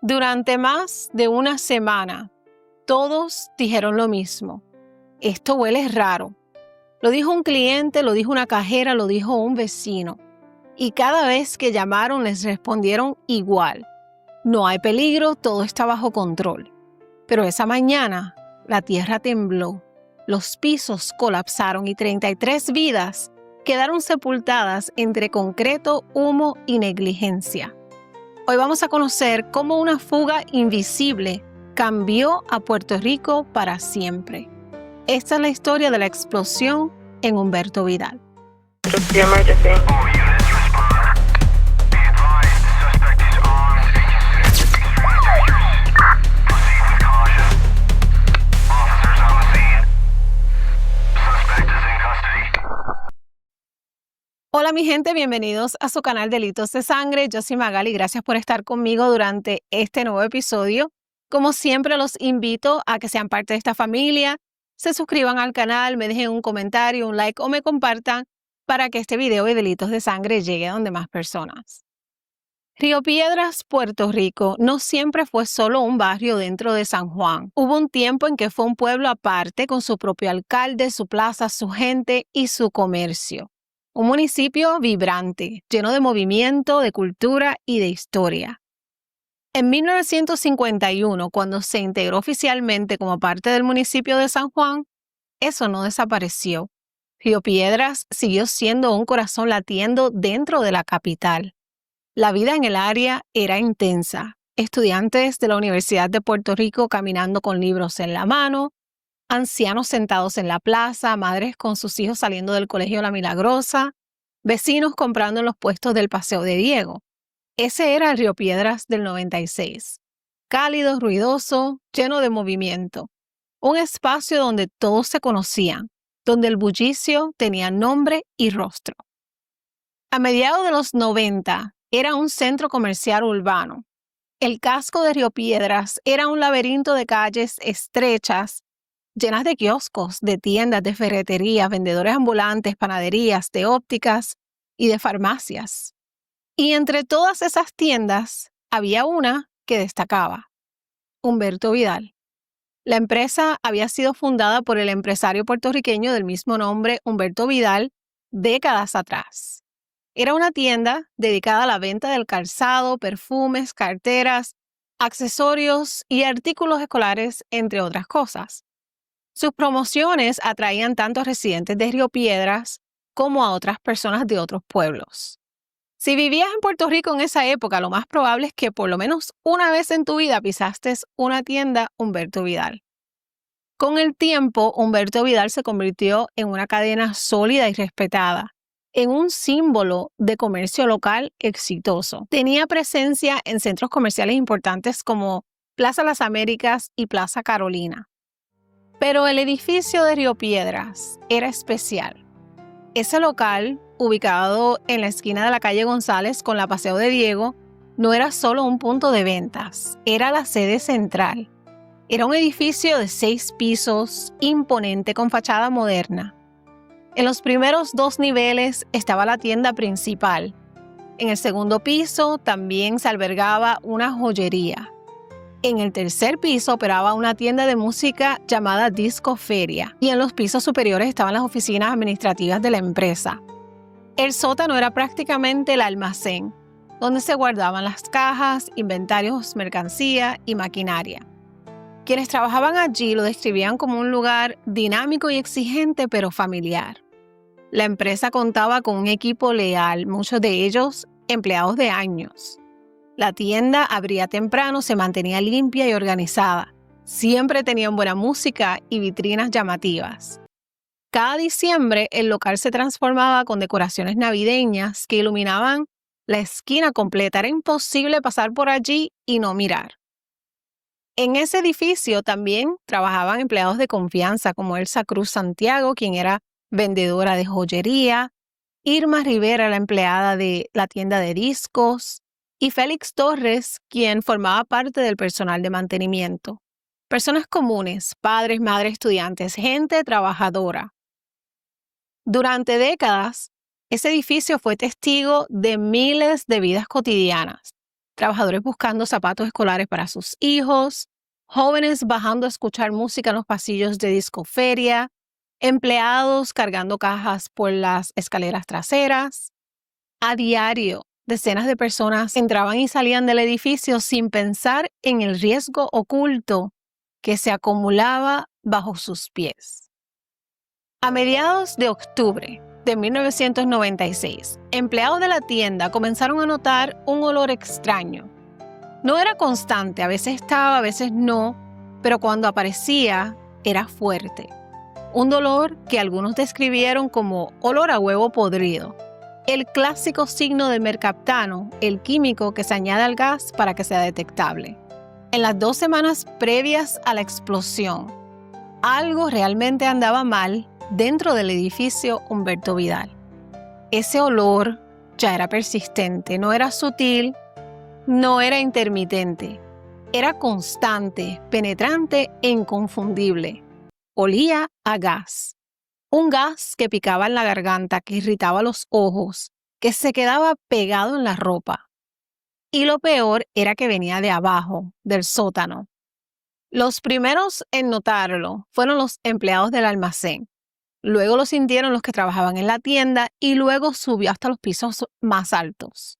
Durante más de una semana, todos dijeron lo mismo. Esto huele raro. Lo dijo un cliente, lo dijo una cajera, lo dijo un vecino. Y cada vez que llamaron les respondieron igual. No hay peligro, todo está bajo control. Pero esa mañana, la tierra tembló. Los pisos colapsaron y 33 vidas quedaron sepultadas entre concreto, humo y negligencia. Hoy vamos a conocer cómo una fuga invisible cambió a Puerto Rico para siempre. Esta es la historia de la explosión en Humberto Vidal. Hola mi gente, bienvenidos a su canal Delitos de Sangre. Yo soy Magali, gracias por estar conmigo durante este nuevo episodio. Como siempre los invito a que sean parte de esta familia, se suscriban al canal, me dejen un comentario, un like o me compartan para que este video de Delitos de Sangre llegue a donde más personas. Río Piedras, Puerto Rico, no siempre fue solo un barrio dentro de San Juan. Hubo un tiempo en que fue un pueblo aparte con su propio alcalde, su plaza, su gente y su comercio. Un municipio vibrante, lleno de movimiento, de cultura y de historia. En 1951, cuando se integró oficialmente como parte del municipio de San Juan, eso no desapareció. Río Piedras siguió siendo un corazón latiendo dentro de la capital. La vida en el área era intensa. Estudiantes de la Universidad de Puerto Rico caminando con libros en la mano, ancianos sentados en la plaza, madres con sus hijos saliendo del colegio La Milagrosa, vecinos comprando en los puestos del Paseo de Diego. Ese era el Río Piedras del 96. Cálido, ruidoso, lleno de movimiento. Un espacio donde todos se conocían, donde el bullicio tenía nombre y rostro. A mediados de los 90 era un centro comercial urbano. El casco de Río Piedras era un laberinto de calles estrechas, llenas de kioscos, de tiendas, de ferreterías, vendedores ambulantes, panaderías, de ópticas y de farmacias. Y entre todas esas tiendas había una que destacaba: Humberto Vidal. La empresa había sido fundada por el empresario puertorriqueño del mismo nombre, Humberto Vidal, décadas atrás. Era una tienda dedicada a la venta del calzado, perfumes, carteras, accesorios y artículos escolares, entre otras cosas. Sus promociones atraían tanto a residentes de Río Piedras como a otras personas de otros pueblos. Si vivías en Puerto Rico en esa época, lo más probable es que por lo menos una vez en tu vida pisaste una tienda Humberto Vidal. Con el tiempo, Humberto Vidal se convirtió en una cadena sólida y respetada, en un símbolo de comercio local exitoso. Tenía presencia en centros comerciales importantes como Plaza Las Américas y Plaza Carolina. Pero el edificio de Río Piedras era especial. Ese local, ubicado en la esquina de la calle González con la Paseo de Diego, no era solo un punto de ventas, era la sede central. Era un edificio de 6 pisos, imponente con fachada moderna. En los primeros 2 niveles estaba la tienda principal. En el segundo piso también se albergaba una joyería. En el tercer piso operaba una tienda de música llamada Disco Feria y en los pisos superiores estaban las oficinas administrativas de la empresa. El sótano era prácticamente el almacén, donde se guardaban las cajas, inventarios, mercancía y maquinaria. Quienes trabajaban allí lo describían como un lugar dinámico y exigente, pero familiar. La empresa contaba con un equipo leal, muchos de ellos empleados de años. La tienda abría temprano, se mantenía limpia y organizada. Siempre tenían buena música y vitrinas llamativas. Cada diciembre el local se transformaba con decoraciones navideñas que iluminaban la esquina completa. Era imposible pasar por allí y no mirar. En ese edificio también trabajaban empleados de confianza como Elsa Cruz Santiago, quien era vendedora de joyería, Irma Rivera, la empleada de la tienda de discos, y Félix Torres, quien formaba parte del personal de mantenimiento. Personas comunes, padres, madres, estudiantes, gente trabajadora. Durante décadas, ese edificio fue testigo de miles de vidas cotidianas. trabajadores buscando zapatos escolares para sus hijos, jóvenes bajando a escuchar música en los pasillos de discoferia, empleados cargando cajas por las escaleras traseras. A diario, decenas de personas entraban y salían del edificio sin pensar en el riesgo oculto que se acumulaba bajo sus pies. A mediados de octubre de 1996, empleados de la tienda comenzaron a notar un olor extraño. No era constante, a veces estaba, a veces no, pero cuando aparecía era fuerte. Un dolor que algunos describieron como olor a huevo podrido. El clásico signo del mercaptano, el químico que se añade al gas para que sea detectable. En las 2 semanas previas a la explosión, algo realmente andaba mal dentro del edificio Humberto Vidal. Ese olor ya era persistente, no era sutil, no era intermitente, era constante, penetrante e inconfundible. Olía a gas. Un gas que picaba en la garganta, que irritaba los ojos, que se quedaba pegado en la ropa. Y lo peor era que venía de abajo, del sótano. Los primeros en notarlo fueron los empleados del almacén. Luego lo sintieron los que trabajaban en la tienda y luego subió hasta los pisos más altos.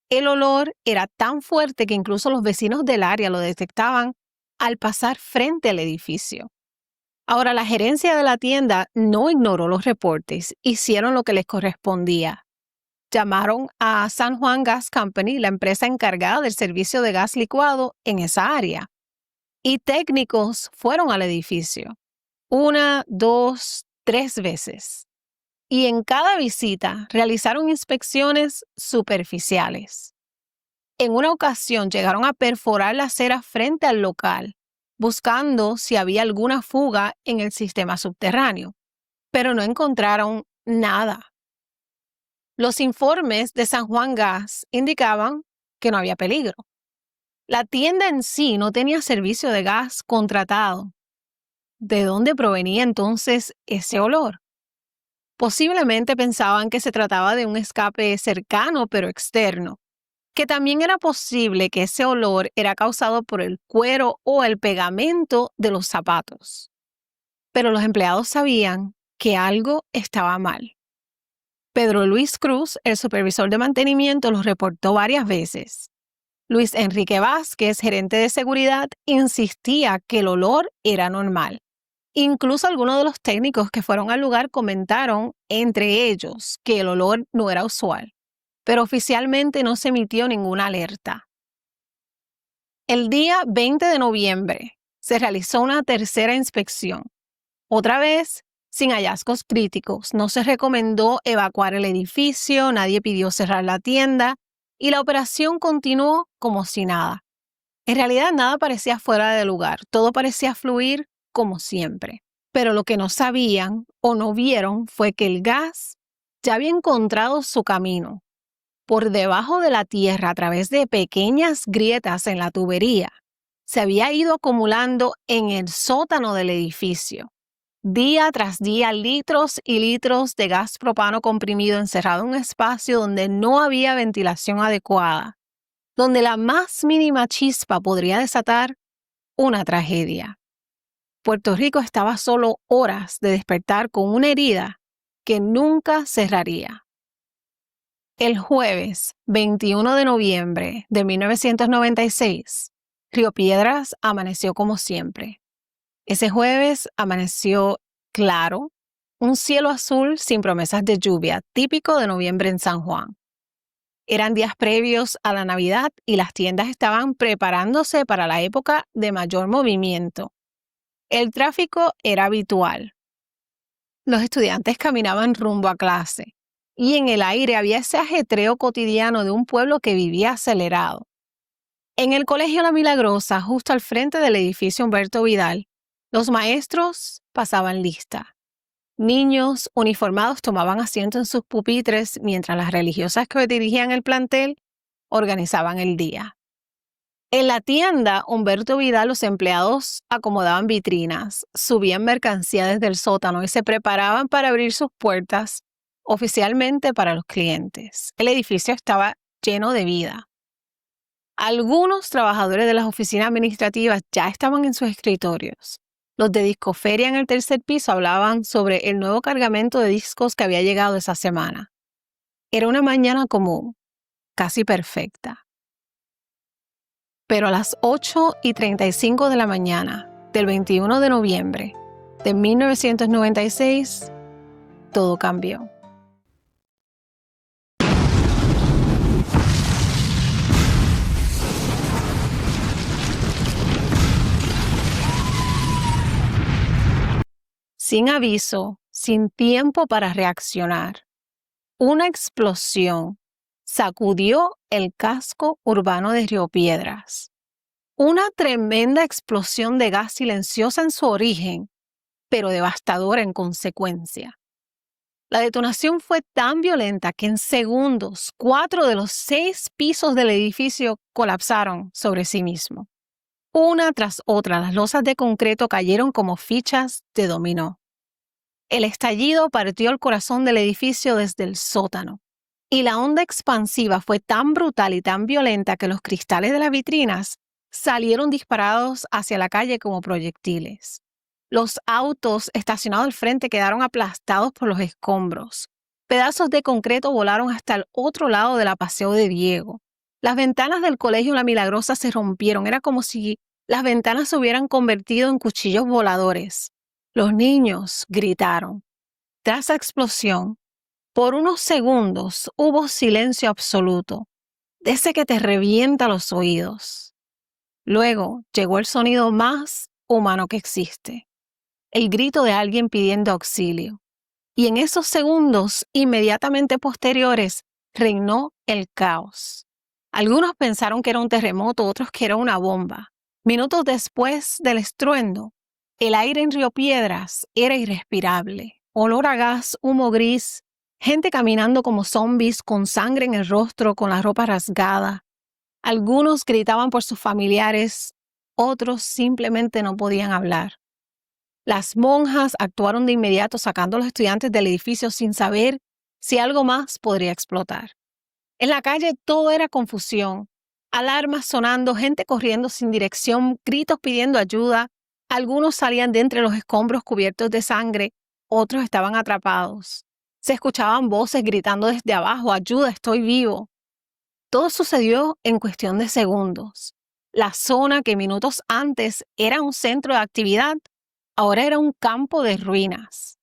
El olor era tan fuerte que incluso los vecinos del área lo detectaban al pasar frente al edificio. Ahora, la gerencia de la tienda no ignoró los reportes, hicieron lo que les correspondía. Llamaron a San Juan Gas Company, la empresa encargada del servicio de gas licuado en esa área, y técnicos fueron al edificio. 1, 2, 3 veces. Y en cada visita realizaron inspecciones superficiales. En una ocasión llegaron a perforar la acera frente al local, buscando si había alguna fuga en el sistema subterráneo, pero no encontraron nada. Los informes de San Juan Gas indicaban que no había peligro. La tienda en sí no tenía servicio de gas contratado. ¿De dónde provenía entonces ese olor? Posiblemente pensaban que se trataba de un escape cercano pero externo, que también era posible que ese olor era causado por el cuero o el pegamento de los zapatos. Pero los empleados sabían que algo estaba mal. Pedro Luis Cruz, el supervisor de mantenimiento, los reportó varias veces. Luis Enrique Vázquez, gerente de seguridad, insistía que el olor era normal. Incluso algunos de los técnicos que fueron al lugar comentaron, entre ellos, que el olor no era usual, pero oficialmente no se emitió ninguna alerta. El día 20 de noviembre se realizó una tercera inspección. Otra vez, sin hallazgos críticos, no se recomendó evacuar el edificio, nadie pidió cerrar la tienda y la operación continuó como si nada. En realidad nada parecía fuera de lugar, todo parecía fluir como siempre. Pero lo que no sabían o no vieron fue que el gas ya había encontrado su camino. Por debajo de la tierra, a través de pequeñas grietas en la tubería, se había ido acumulando en el sótano del edificio. Día tras día, litros y litros de gas propano comprimido encerrado en un espacio donde no había ventilación adecuada, donde la más mínima chispa podría desatar una tragedia. Puerto Rico estaba a solo horas de despertar con una herida que nunca cerraría. El jueves 21 de noviembre de 1996, Río Piedras amaneció como siempre. Ese jueves amaneció claro, un cielo azul sin promesas de lluvia, típico de noviembre en San Juan. Eran días previos a la Navidad y las tiendas estaban preparándose para la época de mayor movimiento. El tráfico era habitual. Los estudiantes caminaban rumbo a clase y en el aire había ese ajetreo cotidiano de un pueblo que vivía acelerado. En el Colegio La Milagrosa, justo al frente del edificio Humberto Vidal, los maestros pasaban lista. Niños uniformados tomaban asiento en sus pupitres mientras las religiosas que dirigían el plantel organizaban el día. En la tienda Humberto Vidal, los empleados acomodaban vitrinas, subían mercancía desde el sótano y se preparaban para abrir sus puertas oficialmente para los clientes. El edificio estaba lleno de vida. Algunos trabajadores de las oficinas administrativas ya estaban en sus escritorios. Los de Discoferia en el tercer piso hablaban sobre el nuevo cargamento de discos que había llegado esa semana. Era una mañana común, casi perfecta. Pero a las 8:35 de la mañana del 21 de noviembre de 1996, todo cambió. Sin aviso, sin tiempo para reaccionar, una explosión sacudió el casco urbano de Río Piedras. Una tremenda explosión de gas silenciosa en su origen, pero devastadora en consecuencia. La detonación fue tan violenta que en segundos 4 de los 6 pisos del edificio colapsaron sobre sí mismos. Una tras otra, las losas de concreto cayeron como fichas de dominó. El estallido partió el corazón del edificio desde el sótano, y la onda expansiva fue tan brutal y tan violenta que los cristales de las vitrinas salieron disparados hacia la calle como proyectiles. Los autos estacionados al frente quedaron aplastados por los escombros. Pedazos de concreto volaron hasta el otro lado de la Paseo de Diego. Las ventanas del Colegio La Milagrosa se rompieron. Era como si las ventanas se hubieran convertido en cuchillos voladores. Los niños gritaron. Tras la explosión, por unos segundos hubo silencio absoluto, de ese que te revienta los oídos. Luego llegó el sonido más humano que existe, el grito de alguien pidiendo auxilio. Y en esos segundos inmediatamente posteriores reinó el caos. Algunos pensaron que era un terremoto, otros que era una bomba. Minutos después del estruendo, el aire en Río Piedras era irrespirable. Olor a gas, humo gris, gente caminando como zombies con sangre en el rostro, con la ropa rasgada. Algunos gritaban por sus familiares, otros simplemente no podían hablar. Las monjas actuaron de inmediato sacando a los estudiantes del edificio sin saber si algo más podría explotar. En la calle todo era confusión, alarmas sonando, gente corriendo sin dirección, gritos pidiendo ayuda. Algunos salían de entre los escombros cubiertos de sangre, otros estaban atrapados. Se escuchaban voces gritando desde abajo, ayuda, estoy vivo. Todo sucedió en cuestión de segundos. La zona que minutos antes era un centro de actividad, ahora era un campo de ruinas.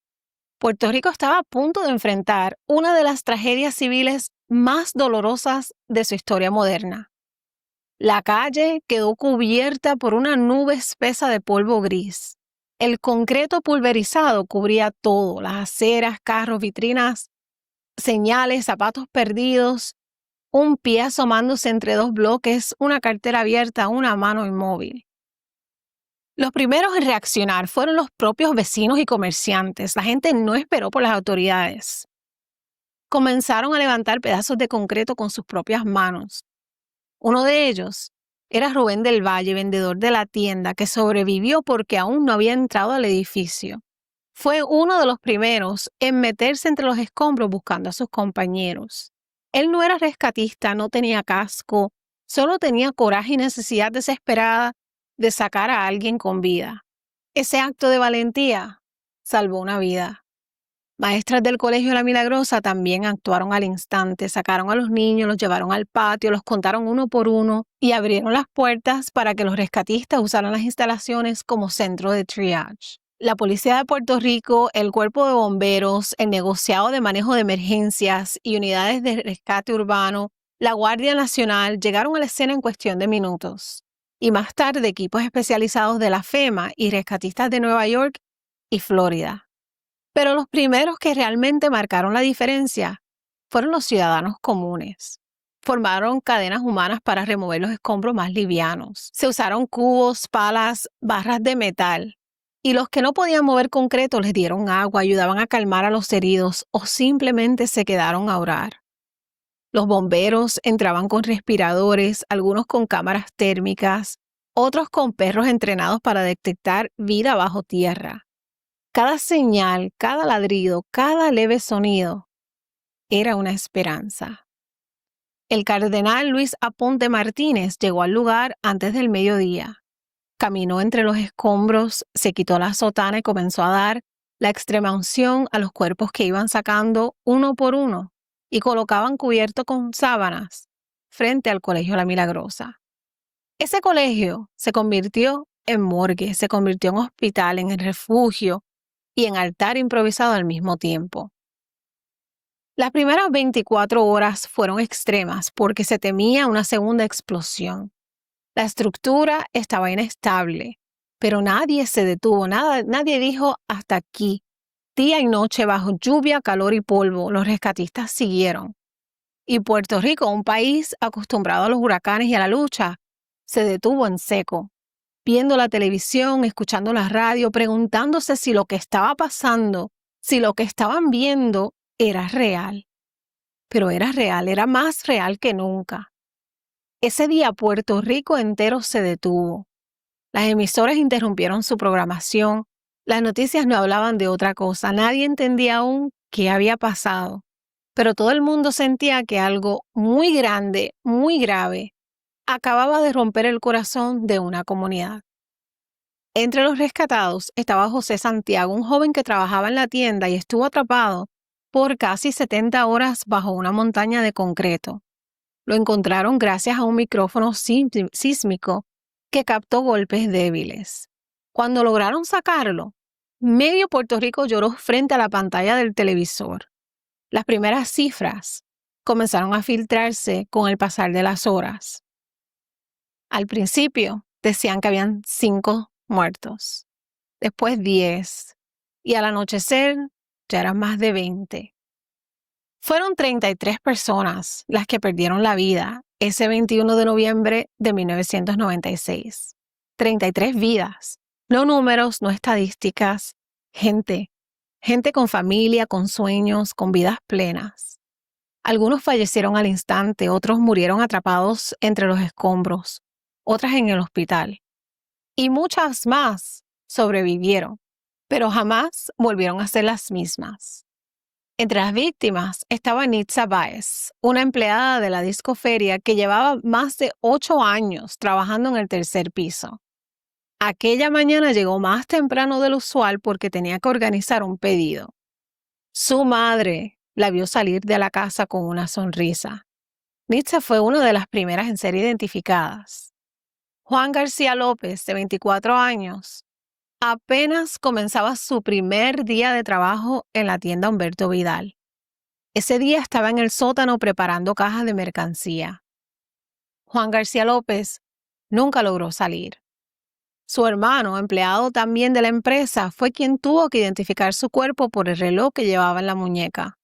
Puerto Rico estaba a punto de enfrentar una de las tragedias civiles más dolorosas de su historia moderna. La calle quedó cubierta por una nube espesa de polvo gris. El concreto pulverizado cubría todo, las aceras, carros, vitrinas, señales, zapatos perdidos, un pie asomándose entre dos bloques, una cartera abierta, una mano inmóvil. Los primeros en reaccionar fueron los propios vecinos y comerciantes. La gente no esperó por las autoridades. Comenzaron a levantar pedazos de concreto con sus propias manos. Uno de ellos era Rubén del Valle, vendedor de la tienda, que sobrevivió porque aún no había entrado al edificio. Fue uno de los primeros en meterse entre los escombros buscando a sus compañeros. Él no era rescatista, no tenía casco, solo tenía coraje y necesidad desesperada de sacar a alguien con vida. Ese acto de valentía salvó una vida. Maestras del Colegio La Milagrosa también actuaron al instante, sacaron a los niños, los llevaron al patio, los contaron uno por uno y abrieron las puertas para que los rescatistas usaran las instalaciones como centro de triage. La Policía de Puerto Rico, el Cuerpo de Bomberos, el Negociado de Manejo de Emergencias y unidades de rescate urbano, la Guardia Nacional llegaron a la escena en cuestión de minutos. Y más tarde equipos especializados de la FEMA y rescatistas de Nueva York y Florida. Pero los primeros que realmente marcaron la diferencia fueron los ciudadanos comunes. Formaron cadenas humanas para remover los escombros más livianos. Se usaron cubos, palas, barras de metal. Y los que no podían mover concreto les dieron agua, ayudaban a calmar a los heridos o simplemente se quedaron a orar. Los bomberos entraban con respiradores, algunos con cámaras térmicas, otros con perros entrenados para detectar vida bajo tierra. Cada señal, cada ladrido, cada leve sonido era una esperanza. El cardenal Luis Aponte Martínez llegó al lugar antes del mediodía. Caminó entre los escombros, se quitó la sotana y comenzó a dar la extremaunción a los cuerpos que iban sacando uno por uno y colocaban cubierto con sábanas frente al Colegio La Milagrosa. Ese colegio se convirtió en morgue, se convirtió en hospital, en refugio y en altar improvisado al mismo tiempo. Las primeras 24 horas fueron extremas porque se temía una segunda explosión. La estructura estaba inestable, pero nadie se detuvo, nadie dijo hasta aquí. Día y noche, bajo lluvia, calor y polvo, los rescatistas siguieron. Y Puerto Rico, un país acostumbrado a los huracanes y a la lucha, se detuvo en seco, viendo la televisión, escuchando la radio, preguntándose si lo que estaba pasando, si lo que estaban viendo era real. Pero era real, era más real que nunca. Ese día Puerto Rico entero se detuvo. Las emisoras interrumpieron su programación, las noticias no hablaban de otra cosa, nadie entendía aún qué había pasado, pero todo el mundo sentía que algo muy grande, muy grave, acababa de romper el corazón de una comunidad. Entre los rescatados estaba José Santiago, un joven que trabajaba en la tienda y estuvo atrapado por casi 70 horas bajo una montaña de concreto. Lo encontraron gracias a un micrófono sísmico que captó golpes débiles. Cuando lograron sacarlo, medio Puerto Rico lloró frente a la pantalla del televisor. Las primeras cifras comenzaron a filtrarse con el pasar de las horas. Al principio decían que habían 5 muertos, después 10, y al anochecer ya eran más de 20. Fueron 33 personas las que perdieron la vida ese 21 de noviembre de 1996. 33 vidas, no números, no estadísticas, gente con familia, con sueños, con vidas plenas. Algunos fallecieron al instante, otros murieron atrapados entre los escombros, otras en el hospital. Y muchas más sobrevivieron, pero jamás volvieron a ser las mismas. Entre las víctimas estaba Nitza Báez, una empleada de la discoferia que llevaba más de 8 años trabajando en el tercer piso. Aquella mañana llegó más temprano del usual porque tenía que organizar un pedido. Su madre la vio salir de la casa con una sonrisa. Nitza fue una de las primeras en ser identificadas. Juan García López, de 24 años, apenas comenzaba su primer día de trabajo en la tienda Humberto Vidal. Ese día estaba en el sótano preparando cajas de mercancía. Juan García López nunca logró salir. Su hermano, empleado también de la empresa, fue quien tuvo que identificar su cuerpo por el reloj que llevaba en la muñeca.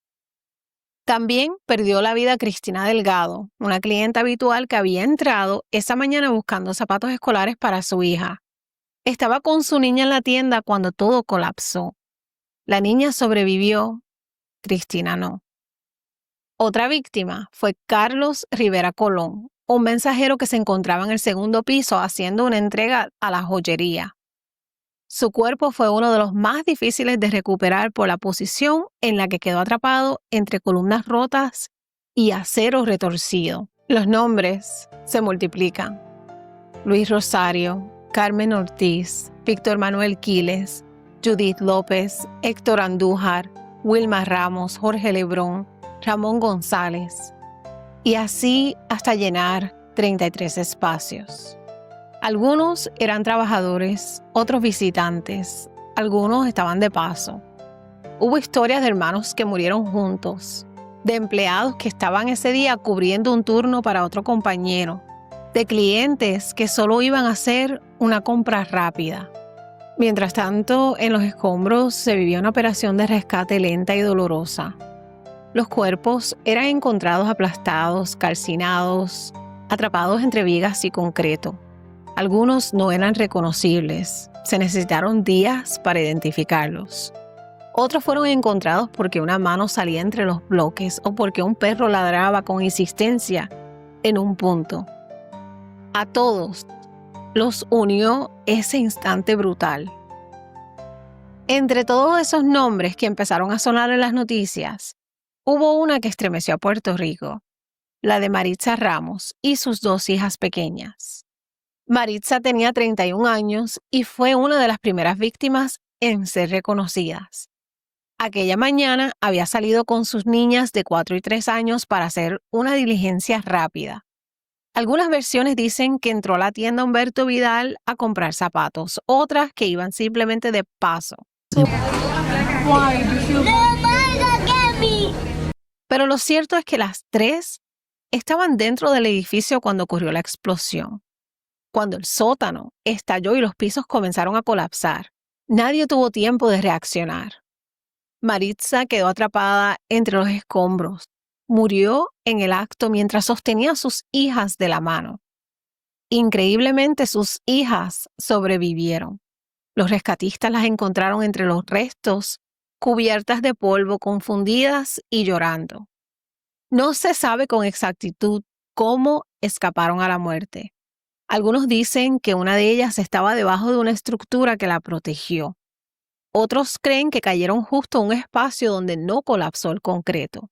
También perdió la vida Cristina Delgado, una clienta habitual que había entrado esa mañana buscando zapatos escolares para su hija. Estaba con su niña en la tienda cuando todo colapsó. La niña sobrevivió, Cristina no. Otra víctima fue Carlos Rivera Colón, un mensajero que se encontraba en el segundo piso haciendo una entrega a la joyería. Su cuerpo fue uno de los más difíciles de recuperar por la posición en la que quedó atrapado entre columnas rotas y acero retorcido. Los nombres se multiplican. Luis Rosario, Carmen Ortiz, Víctor Manuel Quiles, Judith López, Héctor Andújar, Wilma Ramos, Jorge Lebrón, Ramón González. Y así hasta llenar 33 espacios. Algunos eran trabajadores, otros visitantes, algunos estaban de paso. Hubo historias de hermanos que murieron juntos, de empleados que estaban ese día cubriendo un turno para otro compañero, de clientes que solo iban a hacer una compra rápida. Mientras tanto, en los escombros se vivía una operación de rescate lenta y dolorosa. Los cuerpos eran encontrados aplastados, calcinados, atrapados entre vigas y concreto. Algunos no eran reconocibles. Se necesitaron días para identificarlos. Otros fueron encontrados porque una mano salía entre los bloques o porque un perro ladraba con insistencia en un punto. A todos los unió ese instante brutal. Entre todos esos nombres que empezaron a sonar en las noticias, hubo una que estremeció a Puerto Rico. la de Maritza Ramos y sus 2 hijas pequeñas. Maritza tenía 31 años y fue una de las primeras víctimas en ser reconocidas. Aquella mañana había salido con sus niñas de 4 y 3 años para hacer una diligencia rápida. Algunas versiones dicen que entró a la tienda Humberto Vidal a comprar zapatos, otras que iban simplemente de paso. Pero lo cierto es que las 3 estaban dentro del edificio cuando ocurrió la explosión. Cuando el sótano estalló y los pisos comenzaron a colapsar, nadie tuvo tiempo de reaccionar. Maritza quedó atrapada entre los escombros. Murió en el acto mientras sostenía a sus hijas de la mano. Increíblemente, sus hijas sobrevivieron. Los rescatistas las encontraron entre los restos, cubiertas de polvo, confundidas y llorando. No se sabe con exactitud cómo escaparon a la muerte. Algunos dicen que una de ellas estaba debajo de una estructura que la protegió. Otros creen que cayeron justo a un espacio donde no colapsó el concreto.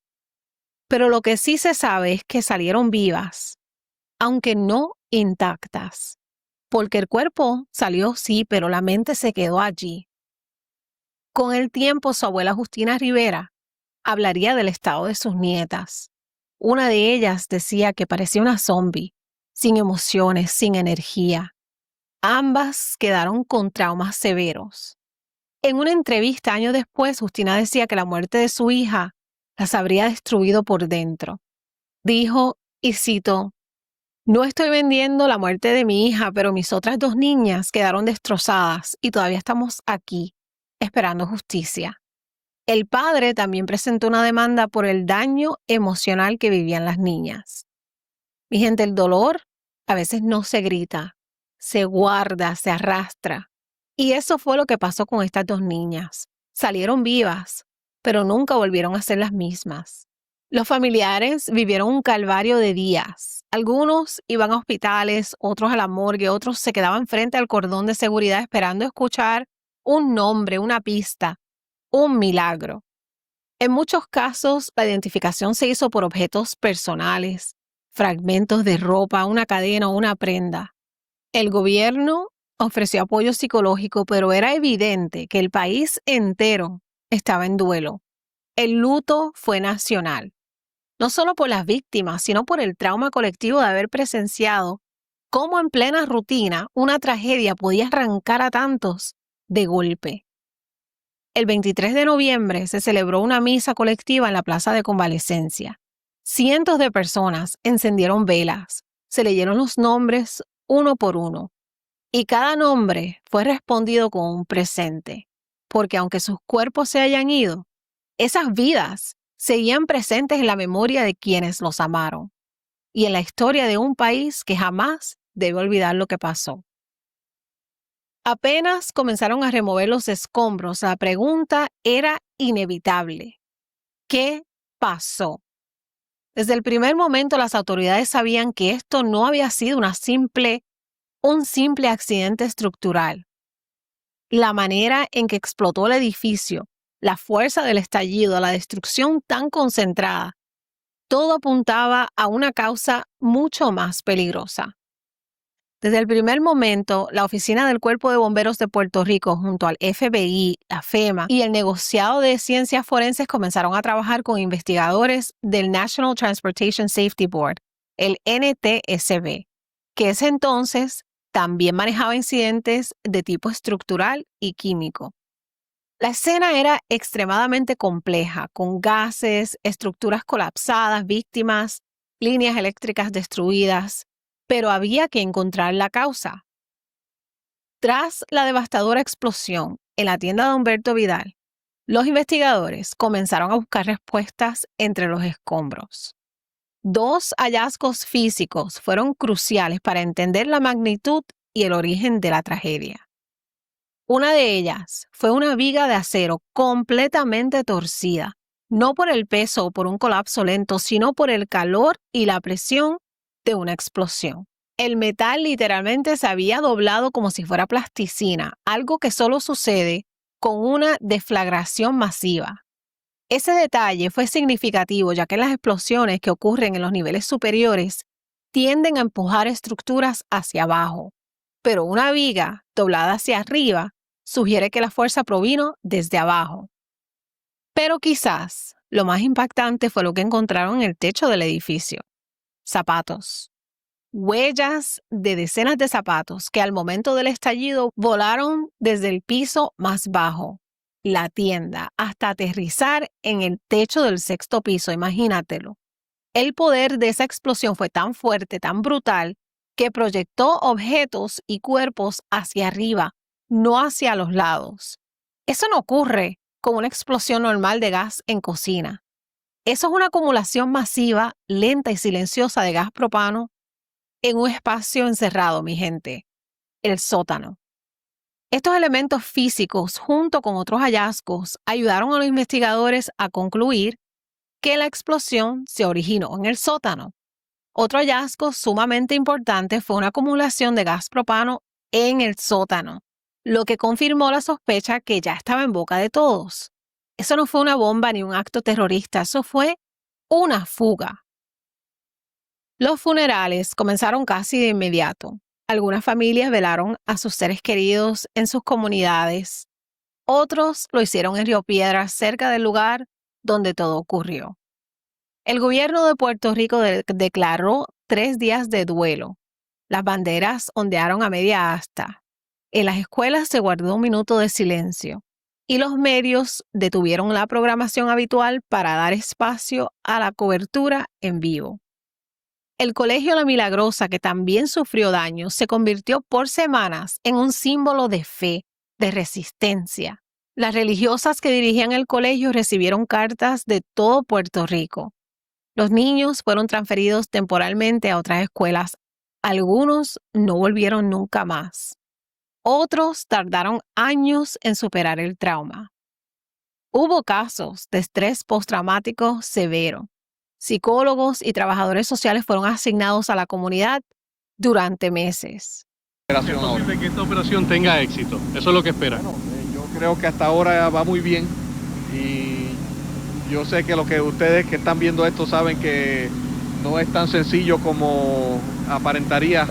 Pero lo que sí se sabe es que salieron vivas, aunque no intactas, porque el cuerpo salió sí, pero la mente se quedó allí. Con el tiempo, su abuela Justina Rivera hablaría del estado de sus nietas. Una de ellas decía que parecía una zombie, sin emociones, sin energía. Ambas quedaron con traumas severos. En una entrevista años después, Justina decía que la muerte de su hija las habría destruido por dentro. Dijo, y cito, "No estoy vendiendo la muerte de mi hija, pero mis otras 2 niñas quedaron destrozadas y todavía estamos aquí, esperando justicia". El padre también presentó una demanda por el daño emocional que vivían las niñas. Mi gente, el dolor a veces no se grita, se guarda, se arrastra. Y eso fue lo que pasó con estas 2 niñas. Salieron vivas, pero nunca volvieron a ser las mismas. Los familiares vivieron un calvario de días. Algunos iban a hospitales, otros a la morgue, otros se quedaban frente al cordón de seguridad esperando escuchar un nombre, una pista, un milagro. En muchos casos, la identificación se hizo por objetos personales, fragmentos de ropa, una cadena o una prenda. El gobierno ofreció apoyo psicológico, pero era evidente que el país entero estaba en duelo. El luto fue nacional, no solo por las víctimas, sino por el trauma colectivo de haber presenciado cómo en plena rutina una tragedia podía arrancar a tantos de golpe. El 23 de noviembre se celebró una misa colectiva en la Plaza de Convalecencia. Cientos de personas encendieron velas, se leyeron los nombres uno por uno. Y cada nombre fue respondido con un presente, porque aunque sus cuerpos se hayan ido, esas vidas seguían presentes en la memoria de quienes los amaron y en la historia de un país que jamás debe olvidar lo que pasó. Apenas comenzaron a remover los escombros, la pregunta era inevitable. ¿Qué pasó? Desde el primer momento las autoridades sabían que esto no había sido un simple accidente estructural. La manera en que explotó el edificio, la fuerza del estallido, la destrucción tan concentrada, todo apuntaba a una causa mucho más peligrosa. Desde el primer momento, la Oficina del Cuerpo de Bomberos de Puerto Rico, junto al FBI, la FEMA y el negociado de ciencias forenses comenzaron a trabajar con investigadores del National Transportation Safety Board, el NTSB, que ese entonces también manejaba incidentes de tipo estructural y químico. La escena era extremadamente compleja, con gases, estructuras colapsadas, víctimas, líneas eléctricas destruidas, pero había que encontrar la causa. Tras la devastadora explosión en la tienda de Humberto Vidal, los investigadores comenzaron a buscar respuestas entre los escombros. 2 hallazgos físicos fueron cruciales para entender la magnitud y el origen de la tragedia. Una de ellas fue una viga de acero completamente torcida, no por el peso o por un colapso lento, sino por el calor y la presión de una explosión. El metal literalmente se había doblado como si fuera plasticina, algo que solo sucede con una deflagración masiva. Ese detalle fue significativo ya que las explosiones que ocurren en los niveles superiores tienden a empujar estructuras hacia abajo, pero una viga doblada hacia arriba sugiere que la fuerza provino desde abajo. Pero quizás lo más impactante fue lo que encontraron en el techo del edificio: zapatos. Huellas de decenas de zapatos que al momento del estallido volaron desde el piso más bajo, la tienda, hasta aterrizar en el techo del sexto piso, imagínatelo. El poder de esa explosión fue tan fuerte, tan brutal, que proyectó objetos y cuerpos hacia arriba, no hacia los lados. Eso no ocurre con una explosión normal de gas en cocina. Eso es una acumulación masiva, lenta y silenciosa de gas propano en un espacio encerrado, mi gente, el sótano. Estos elementos físicos, junto con otros hallazgos, ayudaron a los investigadores a concluir que la explosión se originó en el sótano. Otro hallazgo sumamente importante fue una acumulación de gas propano en el sótano, lo que confirmó la sospecha que ya estaba en boca de todos. Eso no fue una bomba ni un acto terrorista, eso fue una fuga. Los funerales comenzaron casi de inmediato. Algunas familias velaron a sus seres queridos en sus comunidades. Otros lo hicieron en Río Piedras, cerca del lugar donde todo ocurrió. El gobierno de Puerto Rico declaró 3 días de duelo. Las banderas ondearon a media asta. En las escuelas se guardó 1 minuto de silencio. Y los medios detuvieron la programación habitual para dar espacio a la cobertura en vivo. El Colegio La Milagrosa, que también sufrió daños, se convirtió por semanas en un símbolo de fe, de resistencia. Las religiosas que dirigían el colegio recibieron cartas de todo Puerto Rico. Los niños fueron transferidos temporalmente a otras escuelas. Algunos no volvieron nunca más. Otros tardaron años en superar el trauma. Hubo casos de estrés postraumático severo. Psicólogos y trabajadores sociales fueron asignados a la comunidad durante meses. Es posible que esta operación tenga éxito. Eso es lo que espera. Bueno, yo creo que hasta ahora va muy bien y yo sé que los que ustedes que están viendo esto saben que no es tan sencillo como aparentaría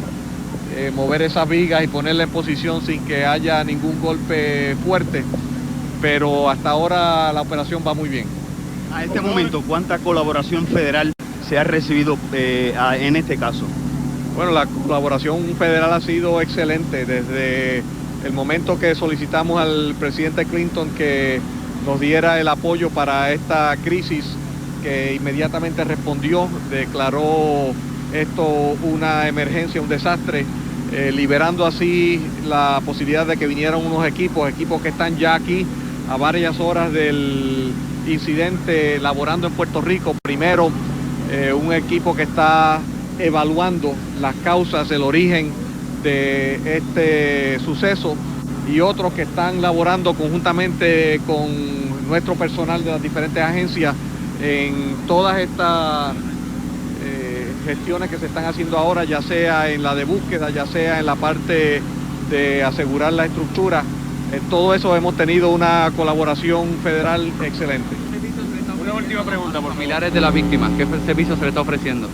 mover esas vigas y ponerla en posición sin que haya ningún golpe fuerte, pero hasta ahora la operación va muy bien. A este momento, ¿cuánta colaboración federal se ha recibido en este caso? Bueno, la colaboración federal ha sido excelente desde el momento que solicitamos al presidente Clinton que nos diera el apoyo para esta crisis, que inmediatamente respondió, declaró esto una emergencia, un desastre, liberando así la posibilidad de que vinieran unos equipos que están ya aquí a varias horas del incidente laborando en Puerto Rico. Primero, un equipo que está evaluando las causas, el origen de este suceso, y otros que están laborando conjuntamente con nuestro personal de las diferentes agencias en todas estas gestiones que se están haciendo ahora, ya sea en la de búsqueda, ya sea en la parte de asegurar la estructura. En todo eso hemos tenido una colaboración federal excelente. Una última pregunta, por favor. Familiares de las víctimas, ¿qué servicio se le está ofreciendo?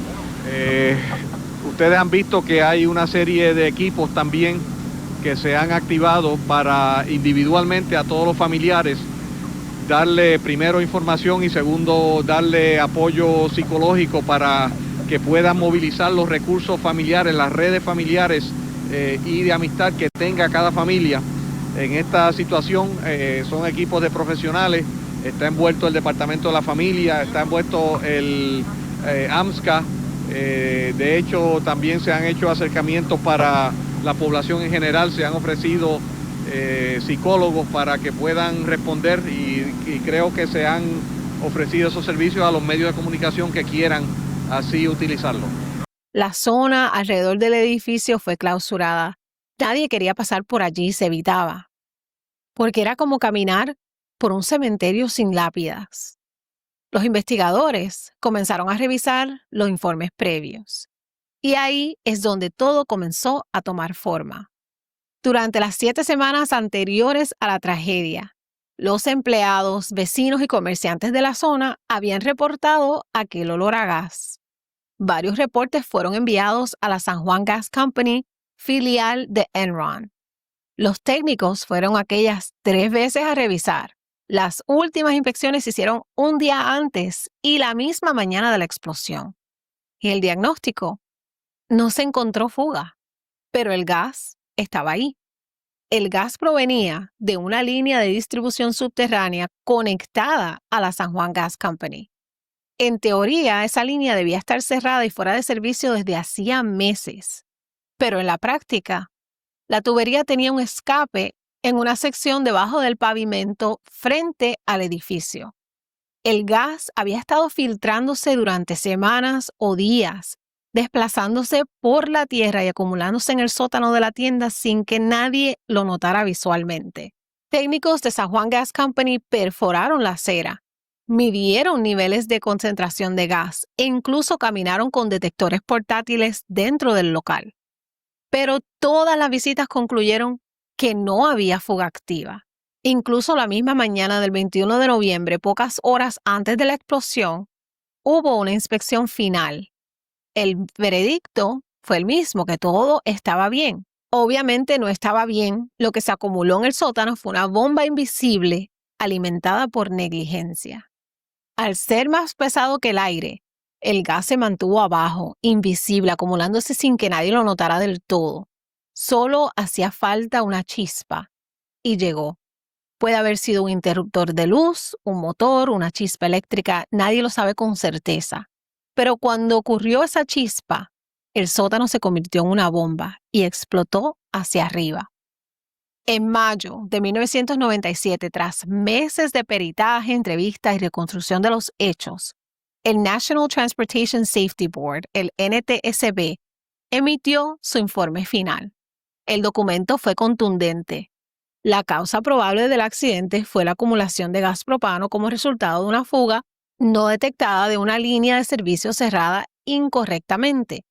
Ustedes han visto que hay una serie de equipos también que se han activado para individualmente a todos los familiares darle primero información y segundo darle apoyo psicológico para que puedan movilizar los recursos familiares, las redes familiares y de amistad que tenga cada familia. En esta situación son equipos de profesionales, está envuelto el Departamento de la Familia, está envuelto el AMSCA, de hecho también se han hecho acercamientos para la población en general, se han ofrecido psicólogos para que puedan responder y creo que se han ofrecido esos servicios a los medios de comunicación que quieran así utilizarlo. La zona alrededor del edificio fue clausurada. Nadie quería pasar por allí, se evitaba, porque era como caminar por un cementerio sin lápidas. Los investigadores comenzaron a revisar los informes previos, y ahí es donde todo comenzó a tomar forma. Durante las 7 semanas anteriores a la tragedia, Los empleados, vecinos y comerciantes de la zona habían reportado aquel olor a gas. Varios reportes fueron enviados a la San Juan Gas Company, filial de Enron. Los técnicos fueron aquellas 3 veces a revisar. Las últimas inspecciones se hicieron un día antes y la misma mañana de la explosión. Y el diagnóstico: no se encontró fuga, pero el gas estaba ahí. El gas provenía de una línea de distribución subterránea conectada a la San Juan Gas Company. En teoría, esa línea debía estar cerrada y fuera de servicio desde hacía meses. Pero en la práctica, la tubería tenía un escape en una sección debajo del pavimento frente al edificio. El gas había estado filtrándose durante semanas o días, desplazándose por la tierra y acumulándose en el sótano de la tienda sin que nadie lo notara visualmente. Técnicos de San Juan Gas Company perforaron la acera, midieron niveles de concentración de gas e incluso caminaron con detectores portátiles dentro del local. Pero todas las visitas concluyeron que no había fuga activa. Incluso la misma mañana del 21 de noviembre, pocas horas antes de la explosión, hubo una inspección final. El veredicto fue el mismo, que todo estaba bien. Obviamente no estaba bien. Lo que se acumuló en el sótano fue una bomba invisible alimentada por negligencia. Al ser más pesado que el aire, el gas se mantuvo abajo, invisible, acumulándose sin que nadie lo notara del todo. Solo hacía falta una chispa. Y llegó. Puede haber sido un interruptor de luz, un motor, una chispa eléctrica, nadie lo sabe con certeza. Pero cuando ocurrió esa chispa, el sótano se convirtió en una bomba y explotó hacia arriba. En mayo de 1997, tras meses de peritaje, entrevistas y reconstrucción de los hechos, el National Transportation Safety Board, el NTSB, emitió su informe final. El documento fue contundente. La causa probable del accidente fue la acumulación de gas propano como resultado de una fuga no detectada de una línea de servicio cerrada incorrectamente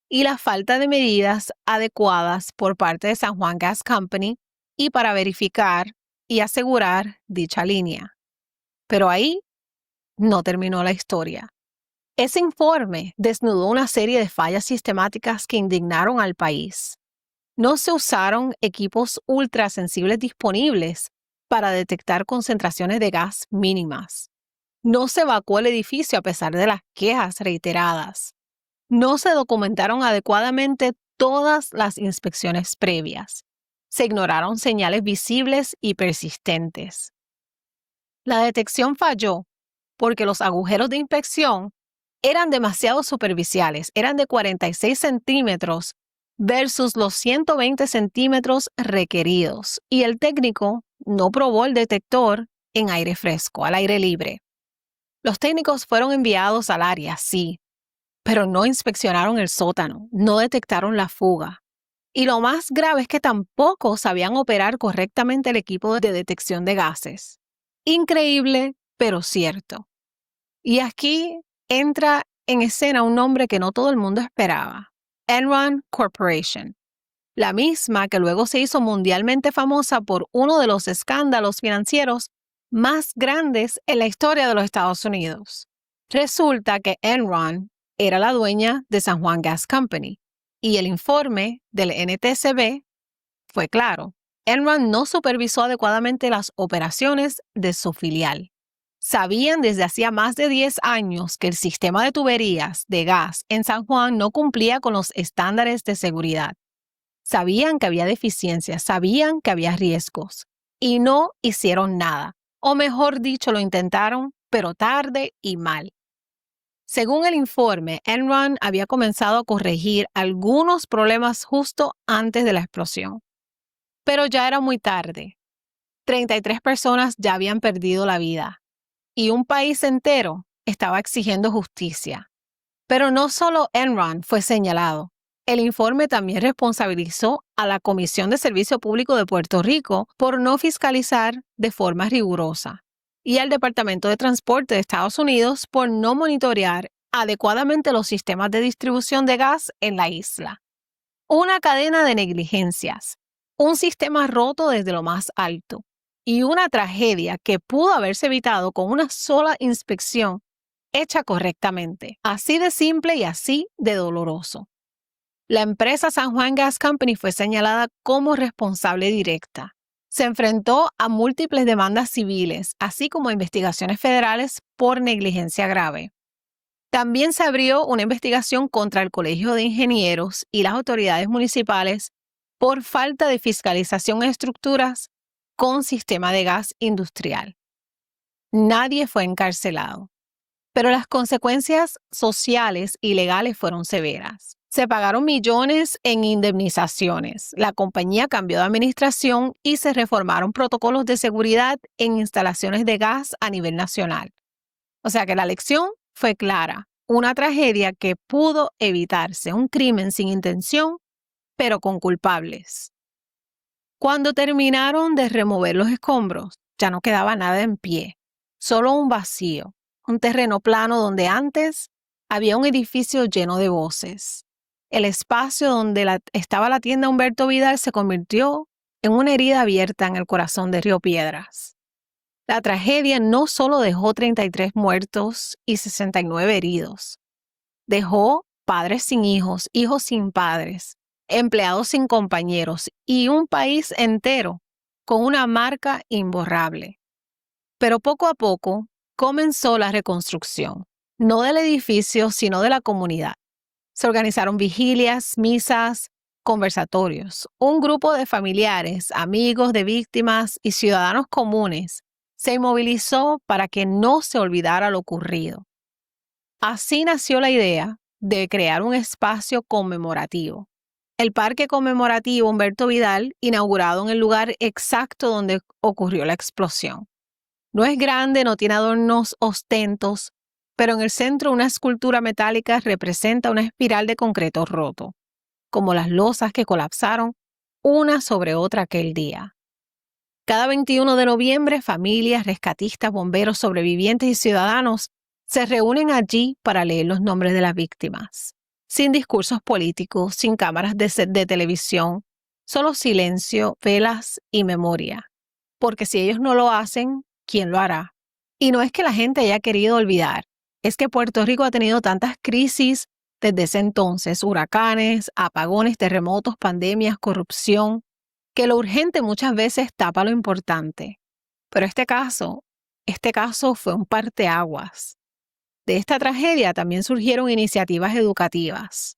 y la falta de medidas adecuadas por parte de San Juan Gas Company y para verificar y asegurar dicha línea. Pero ahí no terminó la historia. Ese informe desnudó una serie de fallas sistemáticas que indignaron al país. No se usaron equipos ultrasensibles disponibles para detectar concentraciones de gas mínimas. No se evacuó el edificio a pesar de las quejas reiteradas. No se documentaron adecuadamente todas las inspecciones previas. Se ignoraron señales visibles y persistentes. La detección falló porque los agujeros de inspección eran demasiado superficiales, eran de 46 centímetros versus los 120 centímetros requeridos, y el técnico no probó el detector en aire fresco, al aire libre. Los técnicos fueron enviados al área, sí, pero no inspeccionaron el sótano, no detectaron la fuga. Y lo más grave es que tampoco sabían operar correctamente el equipo de detección de gases. Increíble, pero cierto. Y aquí entra en escena un nombre que no todo el mundo esperaba: Enron Corporation, la misma que luego se hizo mundialmente famosa por uno de los escándalos financieros más grandes en la historia de los Estados Unidos. Resulta que Enron era la dueña de San Juan Gas Company y el informe del NTSB fue claro. Enron no supervisó adecuadamente las operaciones de su filial. Sabían desde hacía más de 10 años que el sistema de tuberías de gas en San Juan no cumplía con los estándares de seguridad. Sabían que había deficiencias, sabían que había riesgos y no hicieron nada. O mejor dicho, lo intentaron, pero tarde y mal. Según el informe, Enron había comenzado a corregir algunos problemas justo antes de la explosión. Pero ya era muy tarde. 33 personas ya habían perdido la vida. Y un país entero estaba exigiendo justicia. Pero no solo Enron fue señalado. El informe también responsabilizó a la Comisión de Servicio Público de Puerto Rico por no fiscalizar de forma rigurosa y al Departamento de Transporte de Estados Unidos por no monitorear adecuadamente los sistemas de distribución de gas en la isla. Una cadena de negligencias, un sistema roto desde lo más alto. y una tragedia que pudo haberse evitado con una sola inspección hecha correctamente. Así de simple y así de doloroso. La empresa San Juan Gas Company fue señalada como responsable directa. Se enfrentó a múltiples demandas civiles, así como a investigaciones federales por negligencia grave. También se abrió una investigación contra el Colegio de Ingenieros y las autoridades municipales por falta de fiscalización en estructuras con sistema de gas industrial. Nadie fue encarcelado, pero las consecuencias sociales y legales fueron severas. Se pagaron millones en indemnizaciones, la compañía cambió de administración y se reformaron protocolos de seguridad en instalaciones de gas a nivel nacional. O sea que la lección fue clara, una tragedia que pudo evitarse, un crimen sin intención, pero con culpables. Cuando terminaron de remover los escombros, ya no quedaba nada en pie, solo un vacío, un terreno plano donde antes había un edificio lleno de voces. El espacio donde estaba la tienda Humberto Vidal se convirtió en una herida abierta en el corazón de Río Piedras. La tragedia no solo dejó 33 muertos y 69 heridos. Dejó padres sin hijos, hijos sin padres, empleados sin compañeros y un país entero con una marca imborrable. Pero poco a poco comenzó la reconstrucción, no del edificio, sino de la comunidad. Se organizaron vigilias, misas, conversatorios. Un grupo de familiares, amigos de víctimas y ciudadanos comunes se movilizó para que no se olvidara lo ocurrido. Así nació la idea de crear un espacio conmemorativo. El Parque Conmemorativo Humberto Vidal, inaugurado en el lugar exacto donde ocurrió la explosión. No es grande, no tiene adornos ostentos, pero en el centro una escultura metálica representa una espiral de concreto roto, como las losas que colapsaron una sobre otra aquel día. Cada 21 de noviembre, familias, rescatistas, bomberos, sobrevivientes y ciudadanos se reúnen allí para leer los nombres de las víctimas. Sin discursos políticos, sin cámaras de televisión, solo silencio, velas y memoria. Porque si ellos no lo hacen, ¿quién lo hará? Y no es que la gente haya querido olvidar, es que Puerto Rico ha tenido tantas crisis desde ese entonces, huracanes, apagones, terremotos, pandemias, corrupción, que lo urgente muchas veces tapa lo importante. Pero este caso fue un parteaguas. De esta tragedia también surgieron iniciativas educativas.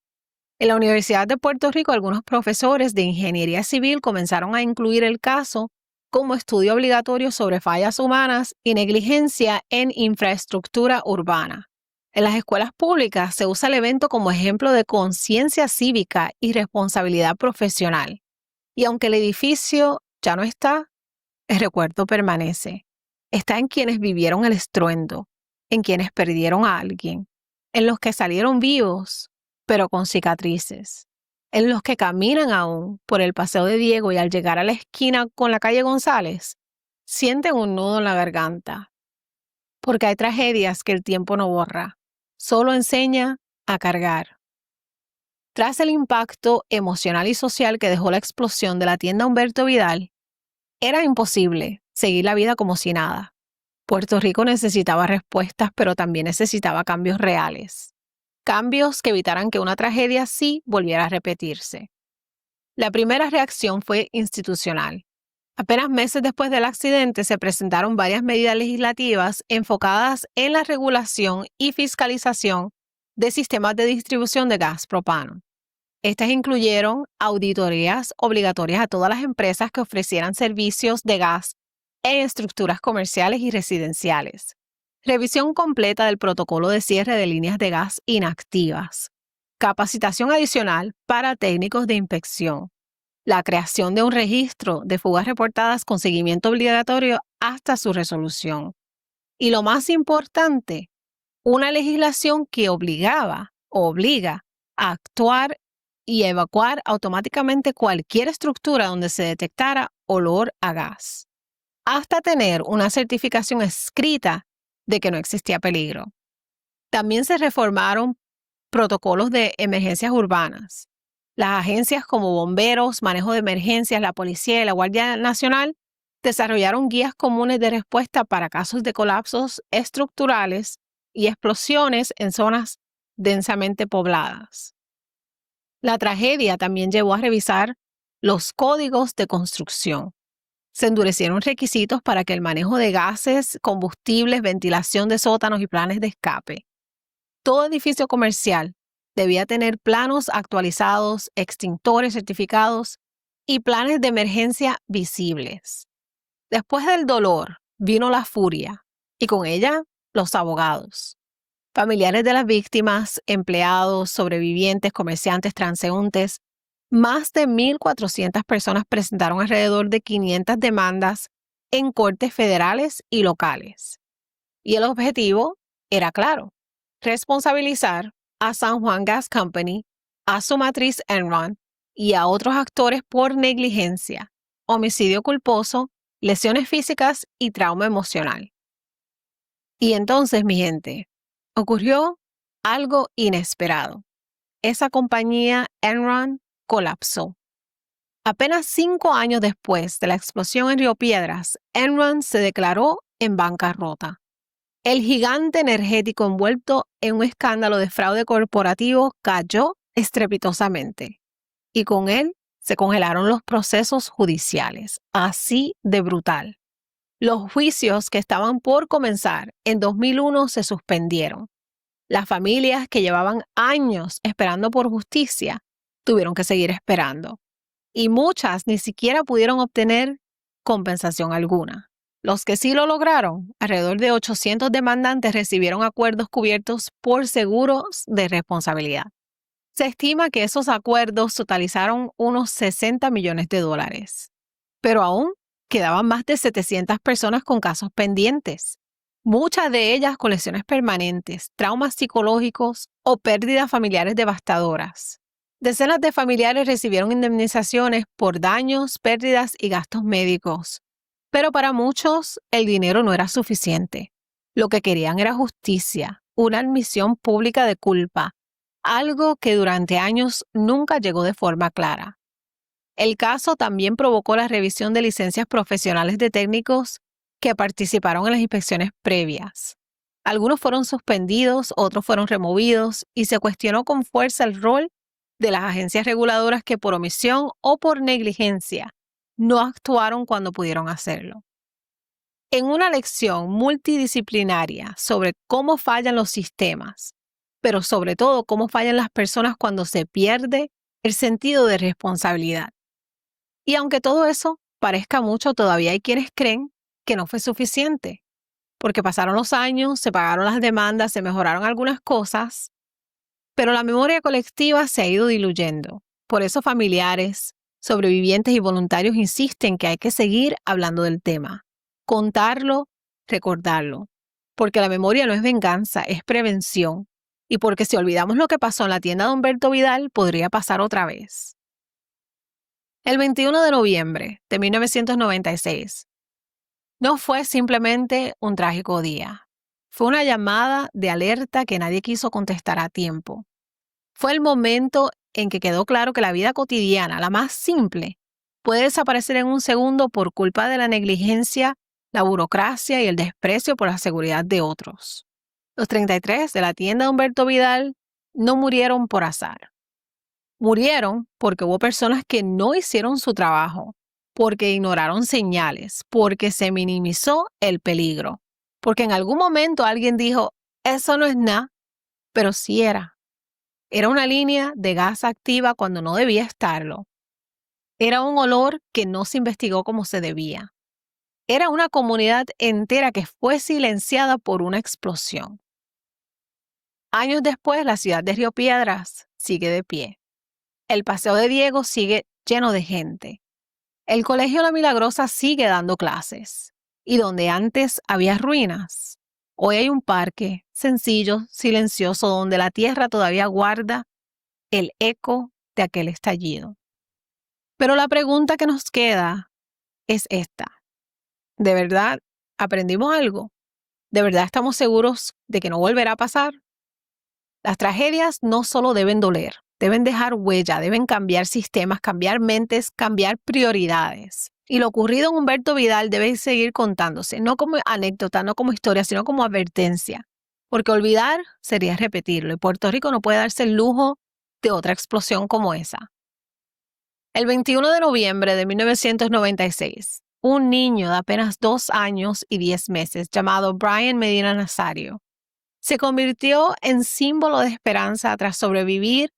En la Universidad de Puerto Rico, algunos profesores de ingeniería civil comenzaron a incluir el caso como estudio obligatorio sobre fallas humanas y negligencia en infraestructura urbana. En las escuelas públicas se usa el evento como ejemplo de conciencia cívica y responsabilidad profesional. Y aunque el edificio ya no está, el recuerdo permanece. Está en quienes vivieron el estruendo, en quienes perdieron a alguien, en los que salieron vivos, pero con cicatrices, en los que caminan aún por el Paseo de Diego y al llegar a la esquina con la calle González, sienten un nudo en la garganta. Porque hay tragedias que el tiempo no borra, solo enseña a cargar. Tras el impacto emocional y social que dejó la explosión de la tienda Humberto Vidal, era imposible seguir la vida como si nada. Puerto Rico necesitaba respuestas, pero también necesitaba cambios reales. Cambios que evitaran que una tragedia así volviera a repetirse. La primera reacción fue institucional. Apenas meses después del accidente se presentaron varias medidas legislativas enfocadas en la regulación y fiscalización de sistemas de distribución de gas propano. Estas incluyeron auditorías obligatorias a todas las empresas que ofrecieran servicios de gas en estructuras comerciales y residenciales, revisión completa del protocolo de cierre de líneas de gas inactivas, capacitación adicional para técnicos de inspección, la creación de un registro de fugas reportadas con seguimiento obligatorio hasta su resolución. Y lo más importante, una legislación que obliga a actuar y evacuar automáticamente cualquier estructura donde se detectara olor a gas, hasta tener una certificación escrita de que no existía peligro. También se reformaron protocolos de emergencias urbanas. Las agencias como bomberos, manejo de emergencias, la policía y la Guardia Nacional desarrollaron guías comunes de respuesta para casos de colapsos estructurales y explosiones en zonas densamente pobladas. La tragedia también llevó a revisar los códigos de construcción. Se endurecieron requisitos para que el manejo de gases, combustibles, ventilación de sótanos y planes de escape. Todo edificio comercial debía tener planos actualizados, extintores certificados y planes de emergencia visibles. Después del dolor vino la furia y con ella los abogados. Familiares de las víctimas, empleados, sobrevivientes, comerciantes, transeúntes, más de 1,400 personas presentaron alrededor de 500 demandas en cortes federales y locales. Y el objetivo era claro: responsabilizar a San Juan Gas Company, a su matriz Enron y a otros actores por negligencia, homicidio culposo, lesiones físicas y trauma emocional. Y entonces, mi gente, ocurrió algo inesperado. Esa compañía Enron colapsó. Apenas 5 años después de la explosión en Río Piedras, Enron se declaró en bancarrota. El gigante energético envuelto en un escándalo de fraude corporativo cayó estrepitosamente. Y con él se congelaron los procesos judiciales. Así de brutal. Los juicios que estaban por comenzar en 2001 se suspendieron. Las familias que llevaban años esperando por justicia tuvieron que seguir esperando. Y muchas ni siquiera pudieron obtener compensación alguna. Los que sí lo lograron, alrededor de 800 demandantes recibieron acuerdos cubiertos por seguros de responsabilidad. Se estima que esos acuerdos totalizaron unos $60 millones. Pero aún quedaban más de 700 personas con casos pendientes, muchas de ellas con lesiones permanentes, traumas psicológicos o pérdidas familiares devastadoras. Decenas de familiares recibieron indemnizaciones por daños, pérdidas y gastos médicos. Pero para muchos el dinero no era suficiente. Lo que querían era justicia, una admisión pública de culpa, algo que durante años nunca llegó de forma clara. El caso también provocó la revisión de licencias profesionales de técnicos que participaron en las inspecciones previas. Algunos fueron suspendidos, otros fueron removidos y se cuestionó con fuerza el rol de las agencias reguladoras que por omisión o por negligencia no actuaron cuando pudieron hacerlo. En una lección multidisciplinaria sobre cómo fallan los sistemas, pero sobre todo cómo fallan las personas cuando se pierde el sentido de responsabilidad. Y aunque todo eso parezca mucho, todavía hay quienes creen que no fue suficiente, porque pasaron los años, se pagaron las demandas, se mejoraron algunas cosas, pero la memoria colectiva se ha ido diluyendo. Por eso familiares, sobrevivientes y voluntarios insisten que hay que seguir hablando del tema, contarlo, recordarlo, porque la memoria no es venganza, es prevención, y porque si olvidamos lo que pasó en la tienda de Humberto Vidal, podría pasar otra vez. El 21 de noviembre de 1996 no fue simplemente un trágico día. Fue una llamada de alerta que nadie quiso contestar a tiempo. Fue el momento en que quedó claro que la vida cotidiana, la más simple, puede desaparecer en un segundo por culpa de la negligencia, la burocracia y el desprecio por la seguridad de otros. Los 33 de la tienda de Humberto Vidal no murieron por azar. Murieron porque hubo personas que no hicieron su trabajo, porque ignoraron señales, porque se minimizó el peligro, porque en algún momento alguien dijo, eso no es nada, pero sí era. Era una línea de gas activa cuando no debía estarlo. Era un olor que no se investigó como se debía. Era una comunidad entera que fue silenciada por una explosión. Años después, la ciudad de Río Piedras sigue de pie. El Paseo de Diego sigue lleno de gente. El Colegio La Milagrosa sigue dando clases. Y donde antes había ruinas, hoy hay un parque sencillo, silencioso, donde la tierra todavía guarda el eco de aquel estallido. Pero la pregunta que nos queda es esta. ¿De verdad aprendimos algo? ¿De verdad estamos seguros de que no volverá a pasar? Las tragedias no solo deben doler, deben dejar huella, deben cambiar sistemas, cambiar mentes, cambiar prioridades. Y lo ocurrido en Humberto Vidal debe seguir contándose, no como anécdota, no como historia, sino como advertencia. Porque olvidar sería repetirlo y Puerto Rico no puede darse el lujo de otra explosión como esa. El 21 de noviembre de 1996, un niño de apenas 2 años y 10 meses llamado Brian Medina Nazario se convirtió en símbolo de esperanza tras sobrevivir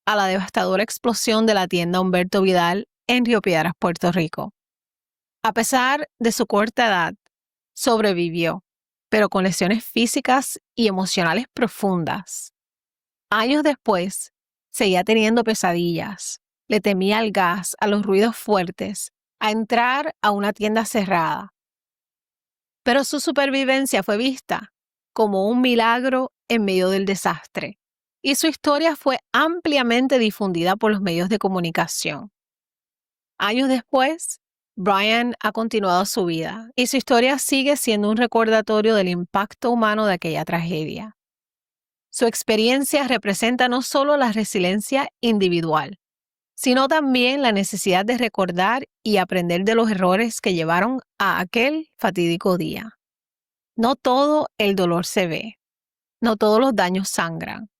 a la devastadora explosión de la tienda Humberto Vidal en Río Piedras, Puerto Rico. A pesar de su corta edad, sobrevivió, pero con lesiones físicas y emocionales profundas. Años después, seguía teniendo pesadillas, le temía al gas, a los ruidos fuertes, a entrar a una tienda cerrada. Pero su supervivencia fue vista como un milagro en medio del desastre, y su historia fue ampliamente difundida por los medios de comunicación. Años después, Brian ha continuado su vida, y su historia sigue siendo un recordatorio del impacto humano de aquella tragedia. Su experiencia representa no solo la resiliencia individual, sino también la necesidad de recordar y aprender de los errores que llevaron a aquel fatídico día. No todo el dolor se ve, no todos los daños sangran.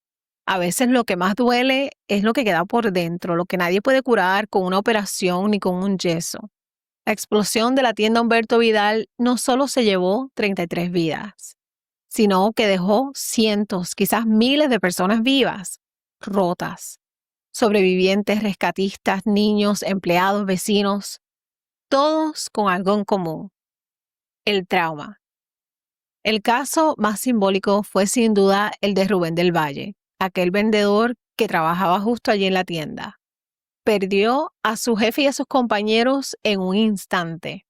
A veces lo que más duele es lo que queda por dentro, lo que nadie puede curar con una operación ni con un yeso. La explosión de la tienda Humberto Vidal no solo se llevó 33 vidas, sino que dejó cientos, quizás miles de personas vivas, rotas. Sobrevivientes, rescatistas, niños, empleados, vecinos, todos con algo en común: el trauma. El caso más simbólico fue sin duda el de Rubén del Valle, aquel vendedor que trabajaba justo allí en la tienda. Perdió a su jefe y a sus compañeros en un instante.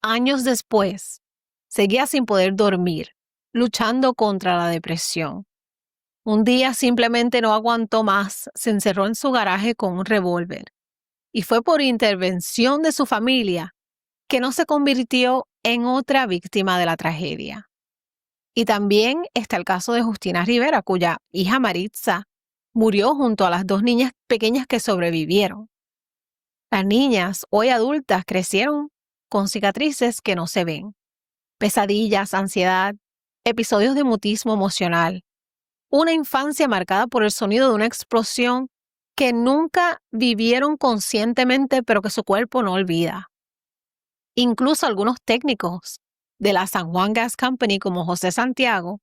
Años después, seguía sin poder dormir, luchando contra la depresión. Un día simplemente no aguantó más, se encerró en su garaje con un revólver. Y fue por intervención de su familia que no se convirtió en otra víctima de la tragedia. Y también está el caso de Justina Rivera, cuya hija Maritza murió junto a las 2 niñas pequeñas que sobrevivieron. Las niñas, hoy adultas, crecieron con cicatrices que no se ven, pesadillas, ansiedad, episodios de mutismo emocional, una infancia marcada por el sonido de una explosión que nunca vivieron conscientemente, pero que su cuerpo no olvida. Incluso algunos técnicos de la San Juan Gas Company, como José Santiago,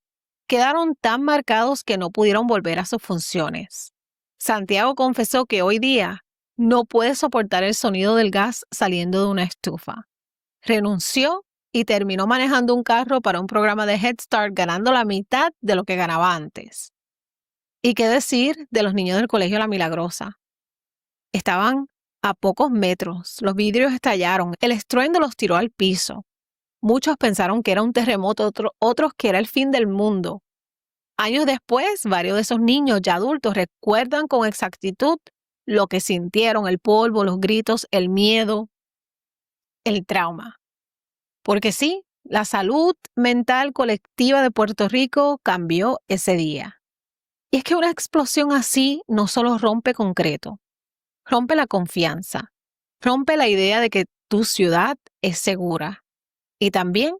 quedaron tan marcados que no pudieron volver a sus funciones. Santiago confesó que hoy día no puede soportar el sonido del gas saliendo de una estufa. Renunció y terminó manejando un carro para un programa de Head Start, ganando la mitad de lo que ganaba antes. ¿Y qué decir de los niños del Colegio La Milagrosa? Estaban a pocos metros, los vidrios estallaron, el estruendo los tiró al piso. Muchos pensaron que era un terremoto, otros que era el fin del mundo. Años después, varios de esos niños ya adultos recuerdan con exactitud lo que sintieron: el polvo, los gritos, el miedo, el trauma. Porque sí, la salud mental colectiva de Puerto Rico cambió ese día. Y es que una explosión así no solo rompe concreto, rompe la confianza, rompe la idea de que tu ciudad es segura y también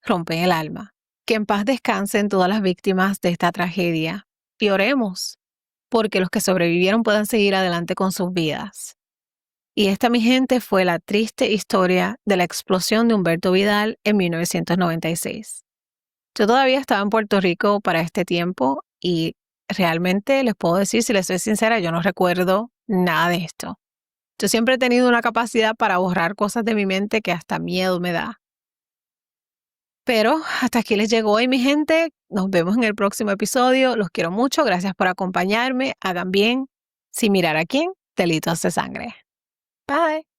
rompe el alma. Que en paz descansen todas las víctimas de esta tragedia y oremos porque los que sobrevivieron puedan seguir adelante con sus vidas. Y esta, mi gente, fue la triste historia de la explosión de Humberto Vidal en 1996. Yo todavía estaba en Puerto Rico para este tiempo y realmente les puedo decir, si les soy sincera, yo no recuerdo nada de esto. Yo siempre he tenido una capacidad para borrar cosas de mi mente que hasta miedo me da. Pero hasta aquí les llegó hoy, mi gente. Nos vemos en el próximo episodio. Los quiero mucho. Gracias por acompañarme. Hagan bien sin mirar a quién. Delitos de sangre. Bye.